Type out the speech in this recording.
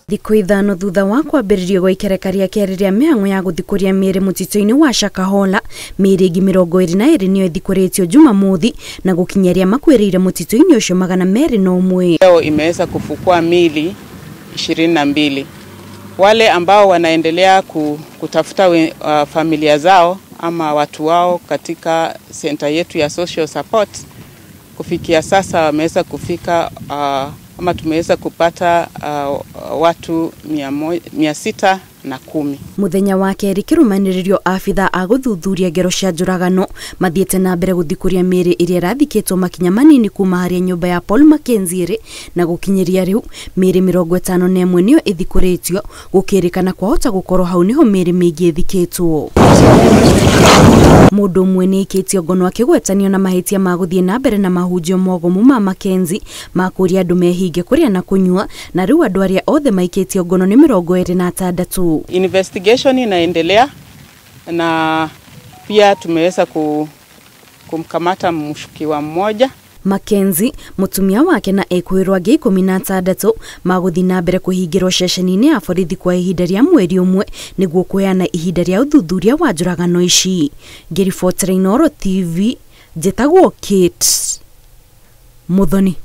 Thikũ ithano thutha wa kwambĩrĩrio gwa ikerekaria kerĩ rĩa mĩhang'o ya gũthikũria mĩĩrĩ mũtitũ-inĩ wa Shakahola, mĩĩrĩ ingĩ 22 nĩyo ĩthikũrĩtio Jumamothi na gũkinyeria makuĩrĩire mũtitũ-inĩ ũcio 201. Leo imeweza kufukua miili 22. Wale ambao wanaendelea kutafuta familia zao ama watu wao katika center yetu ya social support, kufikia sasa wameweza kufika ama tumeweza kupata watu 610. Muthenya wa kerĩ kĩrũmanĩrĩrio abitha a gũthuthuria ngero cia njũragano mathiĩte na mbere gũthikũria mĩĩrĩ ĩrĩa ĩrathikĩtwo makinya manini kuma harĩa nyũmba ya Paul Mackenzie na gũkinyeria rĩu mĩĩrĩ 51 nĩyo ĩthikũrĩtio, gũkĩrĩkana kwahota gũkorwo hau nĩho mĩĩrĩ mĩingĩ ĩthikĩtwo. Mũndũ ũmwe nĩ aikĩtio ngono akĩgwetanio na mahĩtia ma gũthiĩ na mbere na mahunjio mogomu ma Mackenzie ma kũria andũ mehinge kũrĩa na kũnyua, na rĩu andũ arĩa othe maikĩtio ngono nĩ 26. Investigation inaendelea na pia tumeweza kumkamata mshukiwa mmoja. Mackenzie, mutumia wake na ekwirwo angĩ 16 magũthiĩ na mbere kũhingĩrwo ceceni-inĩ ya borithi kwa ihinda rĩa mweri ũmwe nĩguo kuheana ihinda rĩa ũthuthuria wa njũragano ici. Ngĩribotera Inooro TV, njĩtagwo Kate Muthoni.